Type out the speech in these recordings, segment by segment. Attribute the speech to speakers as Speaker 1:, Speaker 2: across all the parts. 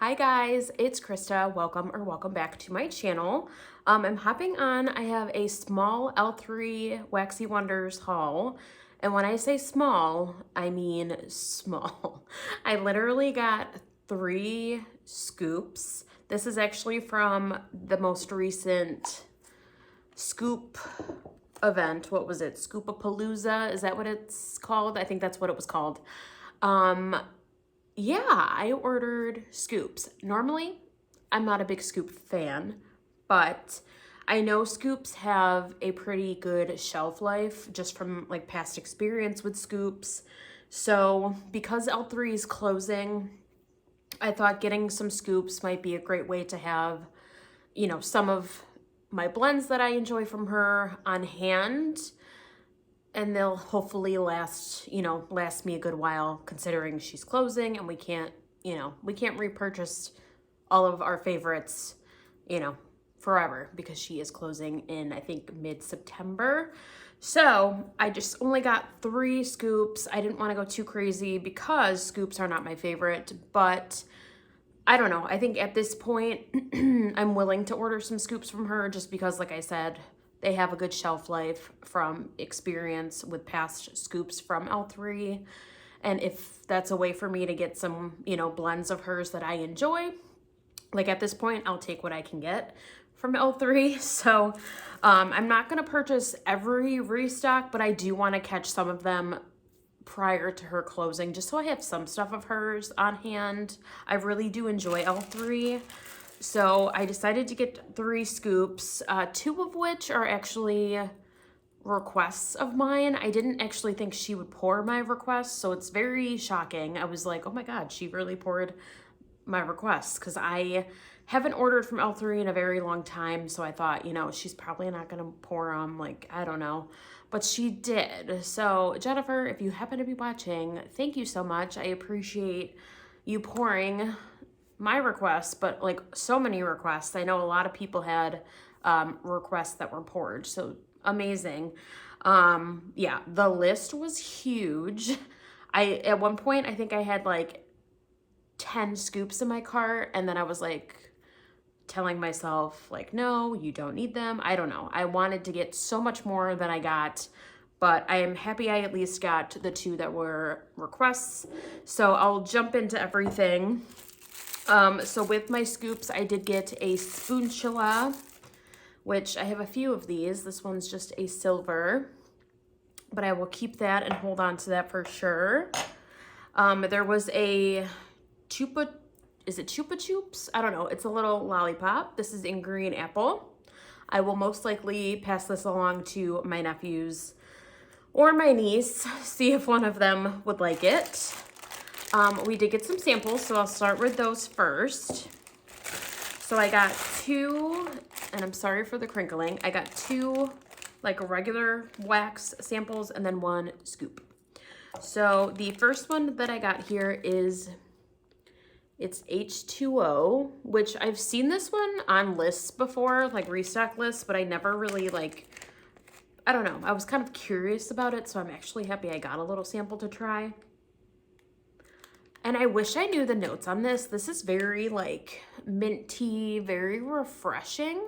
Speaker 1: Hi guys, it's Krista. Welcome back to my channel. I'm hopping on. I have a small L3 Waxy Wonders haul. And when I say small, I mean small. I literally got 3 scoops. This is actually from the most recent scoop event. What was it? Scoopapalooza? Is that what it's called? I think that's what it was called. Yeah, I ordered scoops. Normally, I'm not a big scoop fan, but I know scoops have a pretty good shelf life just from like past experience with scoops. So because L3 is closing, I thought getting some scoops might be a great way to have, some of my blends that I enjoy from her on hand, and they'll hopefully last me a good while considering she's closing and we can't repurchase all of our favorites, forever because she is closing in, I think, mid-September. So I just only got 3 scoops. I didn't want to go too crazy because scoops are not my favorite, but I don't know. I think at this point, I'm willing to order some scoops from her just because, like I said, they have a good shelf life from experience with past scoops from L3. And if that's a way for me to get some, blends of hers that I enjoy, like at this point, I'll take what I can get from L3. So I'm not going to purchase every restock, but I do want to catch some of them prior to her closing, just so I have some stuff of hers on hand. I really do enjoy L3. So I decided to get 3 scoops, 2 of which are actually requests of mine. I didn't actually think she would pour my requests, so it's very shocking. I was like, oh my God, she really poured my requests, because I haven't ordered from L3 in a very long time, so I thought, she's probably not going to pour them, like, I don't know. But she did. So Jennifer, if you happen to be watching, thank you so much. I appreciate you pouring my requests, but like so many requests. I know a lot of people had requests that were poured, so amazing. Yeah, the list was huge. At one point, I think I had like 10 scoops in my cart, and then I was like telling myself like, no, you don't need them. I don't know. I wanted to get so much more than I got, but I am happy I at least got the 2 that were requests. So I'll jump into everything. So with my scoops, I did get a spoonchilla, which I have a few of these. This one's just a silver, but I will keep that and hold on to that for sure. There was a chupa, is it Chupa Chups? I don't know. It's a little lollipop. This is in green apple. I will most likely pass this along to my nephews or my niece, see if one of them would like it. We did get some samples, so I'll start with those first. So I got 2, and I'm sorry for the crinkling. I got 2 like regular wax samples and then 1 scoop. So the first one that I got here it's H2O, which I've seen this one on lists before, like restock lists, but I never really I don't know. I was kind of curious about it, so I'm actually happy I got a little sample to try. And I wish I knew the notes on this. This is very like minty, very refreshing.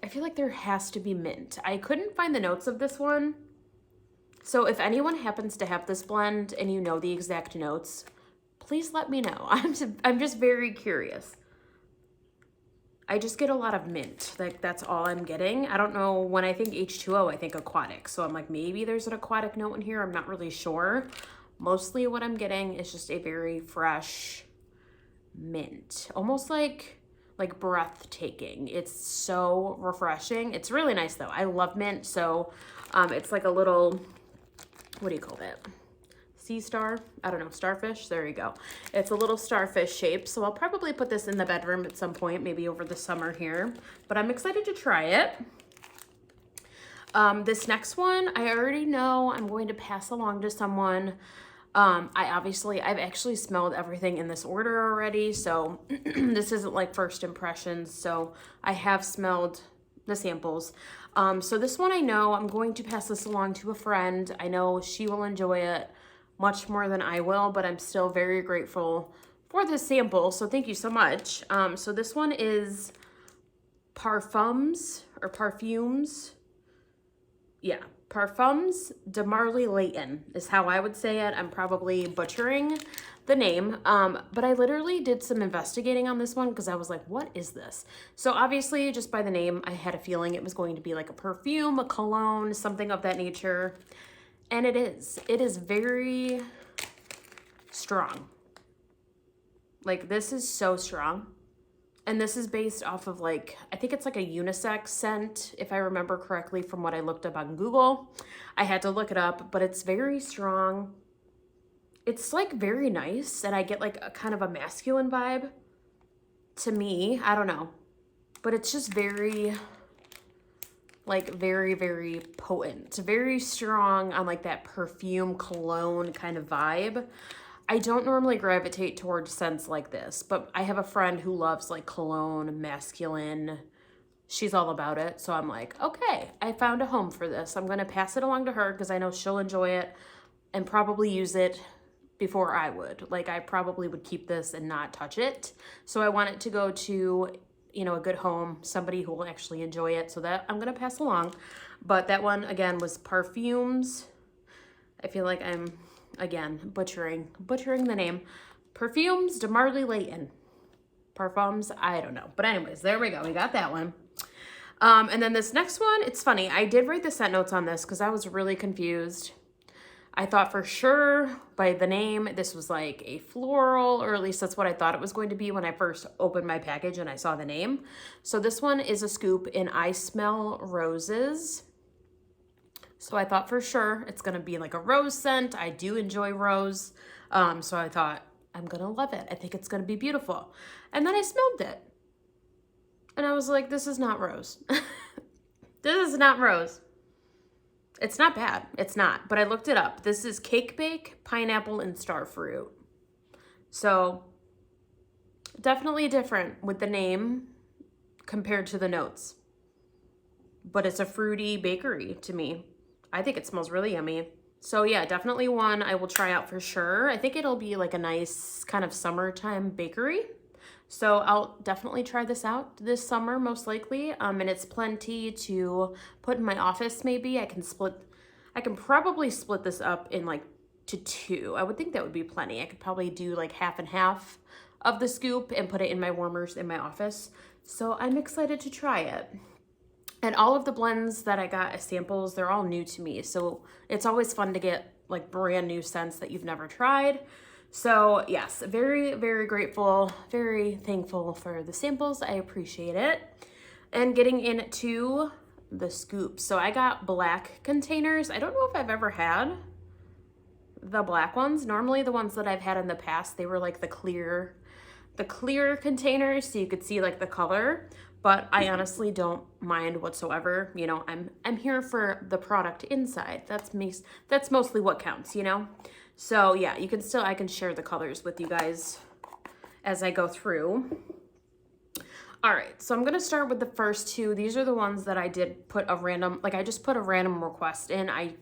Speaker 1: I feel like there has to be mint. I couldn't find the notes of this one. So if anyone happens to have this blend and you know the exact notes, please let me know. I'm just very curious. I just get a lot of mint. Like that's all I'm getting. I don't know, when I think H2O, I think aquatic. So I'm like, maybe there's an aquatic note in here. I'm not really sure. Mostly what I'm getting is just a very fresh mint, almost like breathtaking. It's so refreshing. It's really nice though. I love mint. So it's like a little, what do you call that? Sea star? I don't know, starfish? There you go. It's a little starfish shape. So I'll probably put this in the bedroom at some point, maybe over the summer here, but I'm excited to try it. This next one, I already know I'm going to pass along to someone. I've actually smelled everything in this order already, so this isn't like first impressions, so I have smelled the samples. So this one I know I'm going to pass this along to a friend. I know she will enjoy it much more than I will, but I'm still very grateful for the sample, so thank you so much. So this one is Parfums or Parfumes. Yeah, Parfums de Marley Layton is how I would say it. I'm probably butchering the name, but I literally did some investigating on this one because I was like, what is this? So obviously, just by the name, I had a feeling it was going to be like a perfume, a cologne, something of that nature. And it is. It is very strong. Like, this is so strong. And this is based off of like, I think it's like a unisex scent, if I remember correctly from what I looked up on Google. I had to look it up, but it's very strong. It's like very nice, and I get like a kind of a masculine vibe to me. I don't know, but it's just very, like very, very potent. It's very strong on like that perfume cologne kind of vibe. I don't normally gravitate towards scents like this, but I have a friend who loves like cologne, masculine. She's all about it. So I'm like, okay, I found a home for this. I'm going to pass it along to her because I know she'll enjoy it and probably use it before I would. Like, I probably would keep this and not touch it. So I want it to go to, you know, a good home, somebody who will actually enjoy it. So that I'm going to pass along. But that one, again, was Parfumes. I feel like I'm, again, butchering the name. Parfumes de Marley Layton. Parfums, I don't know. But anyways, there we go. We got that one. And then this next one, it's funny. I did write the scent notes on this because I was really confused. I thought for sure by the name, this was like a floral, or at least that's what I thought it was going to be when I first opened my package and I saw the name. So this one is a scoop in I Smell Roses. So I thought for sure it's going to be like a rose scent. I do enjoy rose. So I thought, I'm going to love it. I think it's going to be beautiful. And then I smelled it. And I was like, this is not rose. This is not rose. It's not bad. It's not. But I looked it up. This is Cake Bake, Pineapple, and Starfruit. So definitely different with the name compared to the notes. But it's a fruity bakery to me. I think it smells really yummy. So yeah, definitely one I will try out for sure. I think it'll be like a nice kind of summertime bakery. So I'll definitely try this out this summer, most likely. And it's plenty to put in my office maybe. I can probably split this up in like to 2. I would think that would be plenty. I could probably do like half and half of the scoop and put it in my warmers in my office. So I'm excited to try it. And all of the blends that I got as samples, they're all new to me. So it's always fun to get like brand new scents that you've never tried. So yes, very, very grateful, very thankful for the samples. I appreciate it. And getting into the scoops. So I got black containers. I don't know if I've ever had the black ones. Normally the ones that I've had in the past, they were like the clear containers so you could see like the color. But I honestly don't mind whatsoever. You know, I'm here for the product inside. That's mostly what counts, you know? So yeah, I can share the colors with you guys as I go through. All right, so I'm gonna start with the first 2. These are the ones that I did put a random, like I just put a random request in. I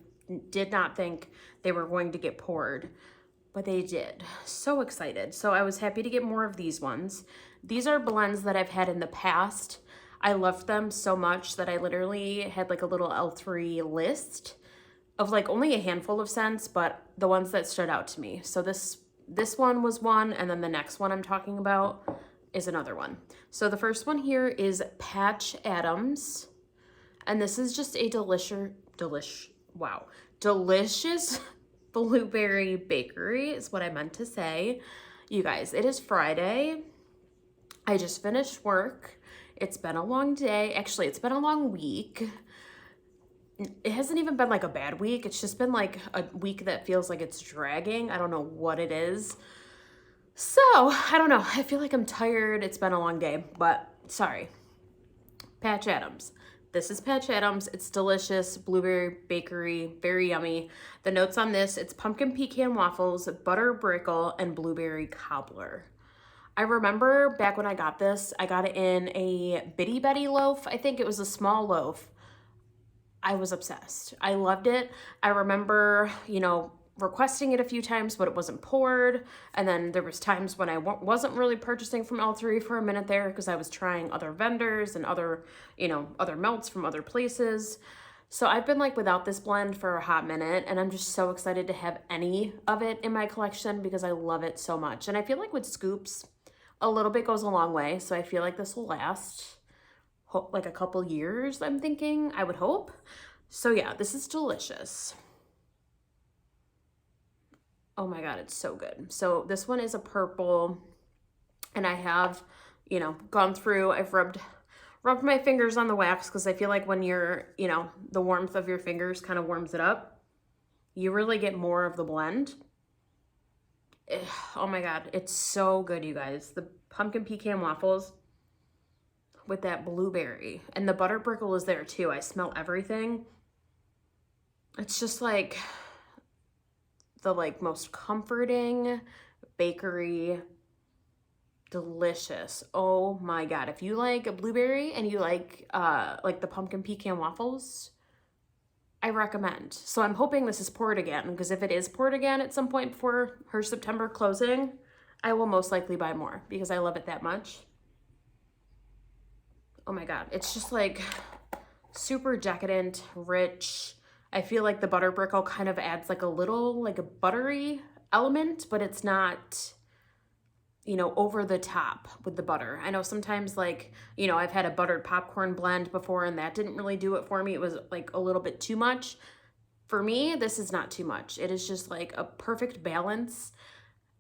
Speaker 1: did not think they were going to get poured, but they did. So excited. So I was happy to get more of these ones. These are blends that I've had in the past. I loved them so much that I literally had like a little L3 list of like only a handful of scents, but the ones that stood out to me. So this one was one, and then the next one I'm talking about is another one. So the first one here is Patch Adams, and this is just a delicious blueberry bakery is what I meant to say. You guys, it is Friday. I just finished work. It's been a long day. Actually, it's been a long week. It hasn't even been like a bad week. It's just been like a week that feels like it's dragging. I don't know what it is. So, I don't know. I feel like I'm tired. It's been a long day, but sorry. Patch Adams. This is Patch Adams. It's delicious. Blueberry bakery. Very yummy. The notes on this, it's pumpkin pecan waffles, butter brickle, and blueberry cobbler. I remember back when I got this, I got it in a Bitty Betty loaf. I think it was a small loaf. I was obsessed. I loved it. I remember, you know, requesting it a few times, but it wasn't poured. And then there was times when I wasn't really purchasing from L3 for a minute there because I was trying other vendors and other, other melts from other places. So I've been like without this blend for a hot minute, and I'm just so excited to have any of it in my collection because I love it so much. And I feel like with scoops, a little bit goes a long way. So I feel like this will last like a couple years, I'm thinking, I would hope. So yeah, this is delicious. Oh my God, it's so good. So this one is a purple, and I have, gone through, I've rubbed my fingers on the wax because I feel like when you're, the warmth of your fingers kind of warms it up, you really get more of the blend. Oh my God, it's so good, you guys. The pumpkin pecan waffles with that blueberry, and the butter brickle is there too. I smell everything. It's just like the most comforting bakery, delicious. Oh my God. If you like a blueberry and you like the pumpkin pecan waffles, I recommend. So I'm hoping this is poured again, because if it is poured again at some point before her September closing, I will most likely buy more because I love it that much. Oh my God. It's just like super decadent, rich. I feel like the butter brickle kind of adds like a little like a buttery element, but it's not, over the top with the butter. I know sometimes I've had a buttered popcorn blend before and that didn't really do it for me. It was like a little bit too much. For me, this is not too much. It is just like a perfect balance,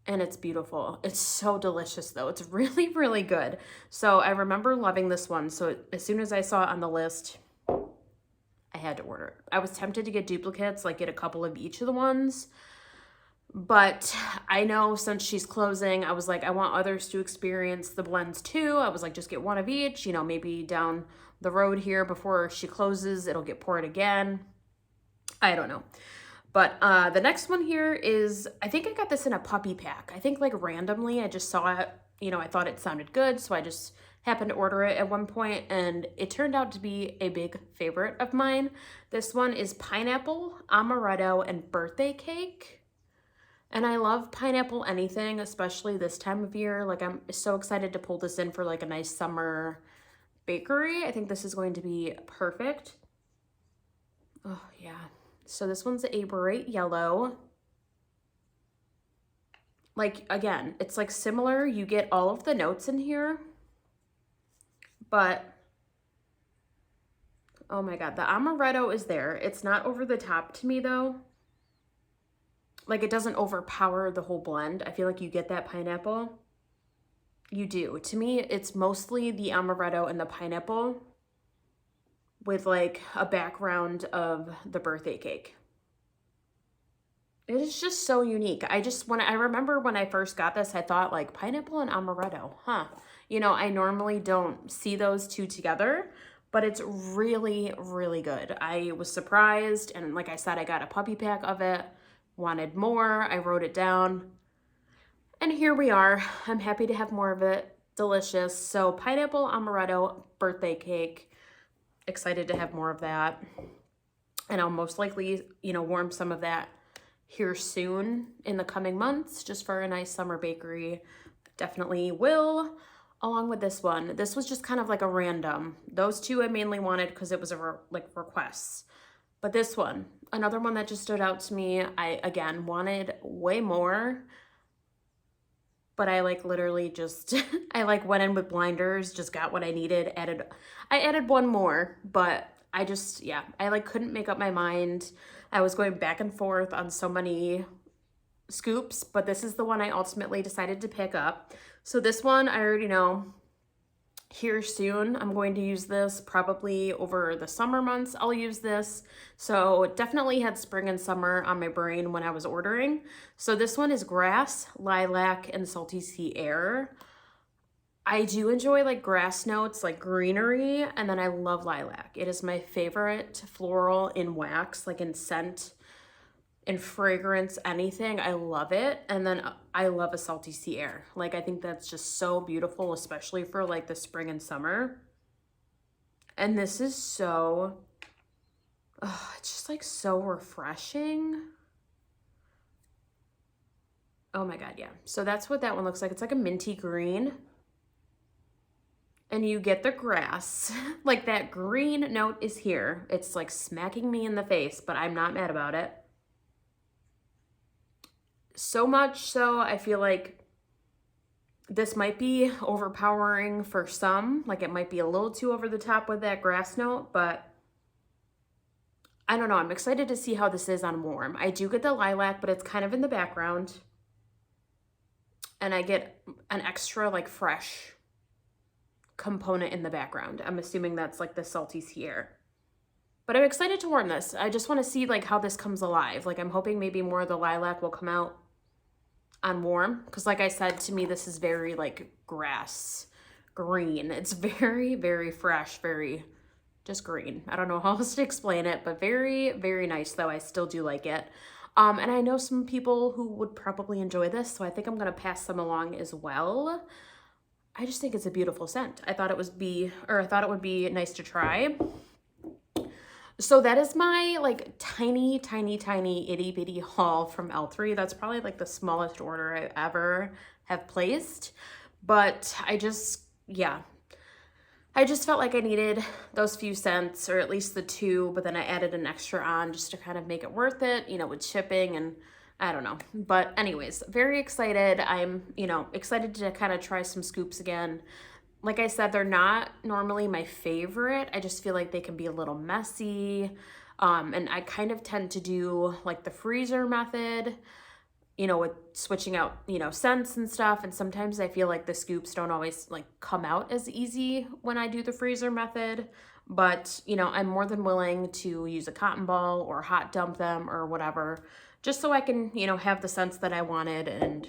Speaker 1: and it's beautiful. It's so delicious though. It's really, really good. So I remember loving this one. So as soon as I saw it on the list, I had to order it. I was tempted to get duplicates, like get a couple of each of the ones. But I know since she's closing, I was like, I want others to experience the blends too. I was like, just get one of each, maybe down the road here before she closes, it'll get poured again. I don't know. But the next one here is, I think I got this in a puppy pack. I think randomly I just saw it, I thought it sounded good. So I just happened to order it at one point, and it turned out to be a big favorite of mine. This one is pineapple, amaretto, and birthday cake. And I love pineapple anything, especially this time of year. Like, I'm so excited to pull this in for like a nice summer bakery. I think this is going to be perfect. Oh yeah. So this one's a bright yellow. Like, again, it's like similar. You get all of the notes in here, but oh my God, the amaretto is there. It's not over the top to me though. Like, it doesn't overpower the whole blend. I feel like you get that pineapple. You do. To me, it's mostly the amaretto and the pineapple with like a background of the birthday cake. It is just so unique. I remember when I first got this, I thought like pineapple and amaretto, huh? I normally don't see those two together, but it's really, really good. I was surprised. And like I said, I got a puppy pack of it, wanted more. I wrote it down, and here we are. I'm happy to have more of it. Delicious. So pineapple, amaretto, birthday cake. Excited to have more of that. And I'll most likely, warm some of that here soon in the coming months, just for a nice summer bakery. Definitely will. Along with this one, this was just kind of like a random. Those two I mainly wanted because it was a requests. But this one, another one that just stood out to me. I again wanted way more, but I literally just I went in with blinders, just got what I needed. I added one more, but I just, yeah, I couldn't make up my mind. I was going back and forth on so many scoops, but this is the one I ultimately decided to pick up. So this one, I already know here soon. I'm going to use this probably over the summer months. I'll use this. So definitely had spring and summer on my brain when I was ordering. So this one is grass, lilac, and salty sea air. I do enjoy grass notes, greenery, and then I love lilac. It is my favorite floral in wax, in scent, in fragrance, anything. I love it. And then I love a salty sea air. I think that's just so beautiful, especially for the spring and summer. And this is so, it's just so refreshing. Oh my God, yeah. So that's what that one looks like. It's like a minty green. And you get the grass. Like that green note is here. It's like smacking me in the face, but I'm not mad about it. So much so, I feel like this might be overpowering for some. Like it might be a little too over the top with that grass note, but I don't know. I'm excited to see how this is on warm. I do get the lilac, but it's kind of in the background. And I get an extra like fresh component in the background. I'm assuming that's like the salties here. But I'm excited to warm this. I just want to see like how this comes alive. Like I'm hoping maybe more of the lilac will come out on warm. Because like I said, to me, this is very like grass green. It's very, very fresh, very just green. I don't know how else to explain it, but very, very nice though. I still do like it. And I know some people who would probably enjoy this, so I think I'm gonna pass them along as well. I just think it's a beautiful scent. I thought it would be nice to try. So that is my like tiny, tiny, tiny itty bitty haul from L3. That's probably like the smallest order I ever have placed. But I just felt like I needed those few scents, or at least the two, but then I added an extra on just to kind of make it worth it, you know, with shipping, and I don't know. But anyways, very excited. I'm, excited to kind of try some scoops again. Like I said, they're not normally my favorite. I just feel like they can be a little messy. And I kind of tend to do like the freezer method, with switching out, scents and stuff. And sometimes I feel like the scoops don't always like come out as easy when I do the freezer method. But, I'm more than willing to use a cotton ball or hot dump them or whatever, just so I can, have the scents that I wanted. And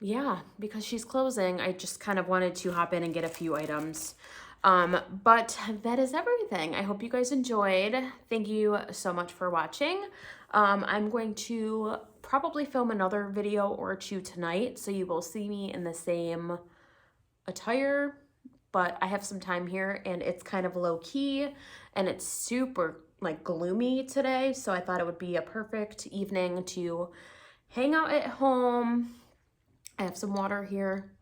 Speaker 1: yeah, because she's closing, I just kind of wanted to hop in and get a few items. But that is everything. I hope you guys enjoyed. Thank you so much for watching. I'm going to probably film another video or two tonight, so you will see me in the same attire, but I have some time here and it's kind of low key and it's super like gloomy today, so I thought it would be a perfect evening to hang out at home. I have some water here.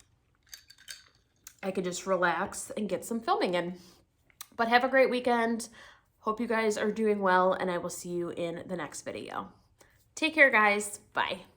Speaker 1: I could just relax and get some filming in. But have a great weekend. Hope you guys are doing well, and I will see you in the next video. Take care, guys. Bye.